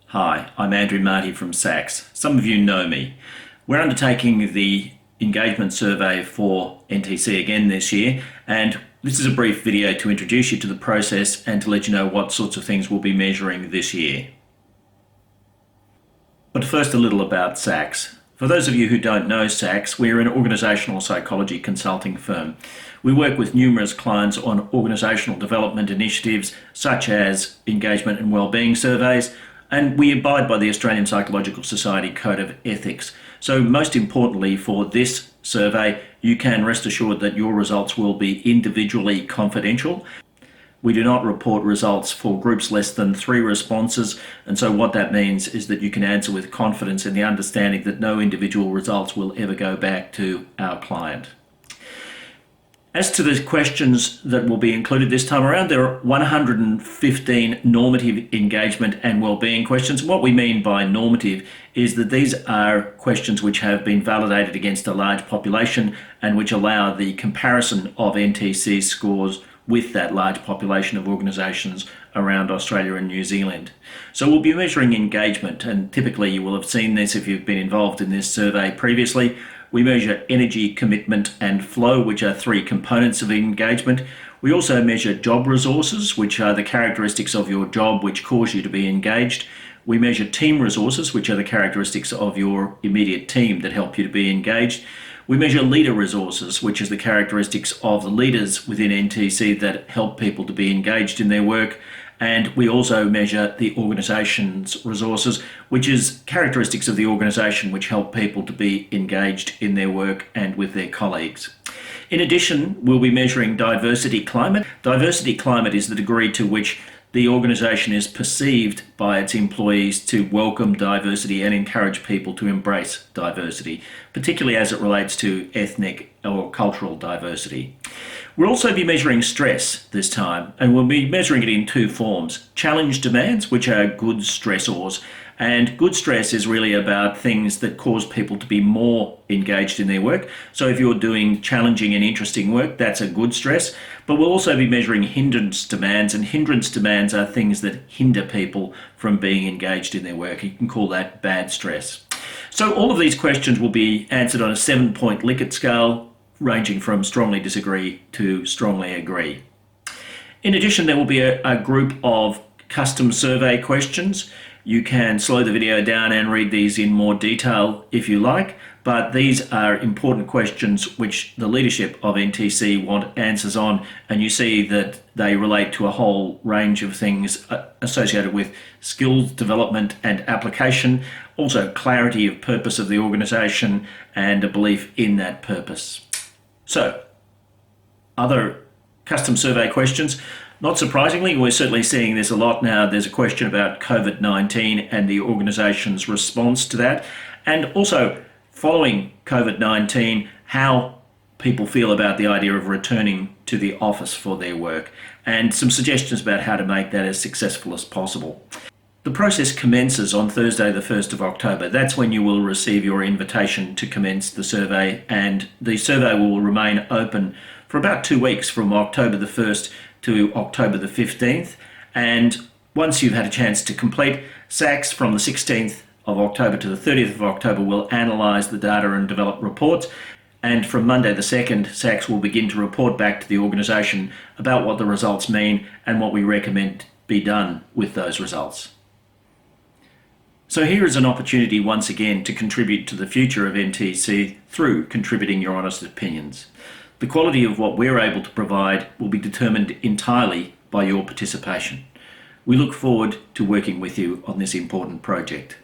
Hi, I'm Andrew Marty from SACS. Some of you know me. We're undertaking the engagement survey for NTC again this year, and this is a brief video to introduce you to the process and to let you know what sorts of things we'll be measuring this year. But first, a little about SACS. For those of you who don't know SACS, we're an organisational psychology consulting firm. We work with numerous clients on organisational development initiatives such as engagement and wellbeing surveys, and we abide by the Australian Psychological Society Code of Ethics. So most importantly for this survey, you can rest assured that your results will be individually confidential. We do not report results for groups less than 3 responses, and so what that means is that you can answer with confidence in the understanding that no individual results will ever go back to our client. As to the questions that will be included this time around, there are 115 normative engagement and wellbeing questions. What we mean by normative is that these are questions which have been validated against a large population and which allow the comparison of NTC scores with that large population of organisations around Australia and New Zealand. So we'll be measuring engagement, and typically you will have seen this if you've been involved in this survey previously. We measure energy, commitment and flow, which are 3 components of engagement. We also measure job resources, which are the characteristics of your job which cause you to be engaged. We measure team resources, which are the characteristics of your immediate team that help you to be engaged. We measure leader resources, which is the characteristics of the leaders within NTC that help people to be engaged in their work. And we also measure the organisation's resources, which is characteristics of the organisation which help people to be engaged in their work and with their colleagues. In addition, we'll be measuring diversity climate. Diversity climate is the degree to which the organisation is perceived by its employees to welcome diversity and encourage people to embrace diversity, particularly as it relates to ethnic or cultural diversity. We'll also be measuring stress this time, and we'll be measuring it in 2 forms. Challenge demands, which are good stressors, and good stress is really about things that cause people to be more engaged in their work. So if you're doing challenging and interesting work, that's a good stress. But we'll also be measuring hindrance demands, and hindrance demands are things that hinder people from being engaged in their work. You can call that bad stress. So all of these questions will be answered on a 7-point Likert scale, ranging from strongly disagree to strongly agree. In addition, there will be a group of custom survey questions. You can slow the video down and read these in more detail if you like, but these are important questions which the leadership of NTC want answers on, and you see that they relate to a whole range of things associated with skills development and application, also clarity of purpose of the organisation and a belief in that purpose. So, other custom survey questions. Not surprisingly, we're certainly seeing this a lot now. There's a question about COVID-19 and the organisation's response to that, and also following COVID-19, how people feel about the idea of returning to the office for their work, and some suggestions about how to make that as successful as possible. The process commences on Thursday the 1st of October. That's when you will receive your invitation to commence the survey, and the survey will remain open for about 2 weeks from October the 1st to October the 15th. And once you've had a chance to complete, SACS from the 16th of October to the 30th of October will analyse the data and develop reports. And from Monday the 2nd, SACS will begin to report back to the organisation about what the results mean and what we recommend be done with those results. So here is an opportunity once again to contribute to the future of NTC through contributing your honest opinions. The quality of what we're able to provide will be determined entirely by your participation. We look forward to working with you on this important project.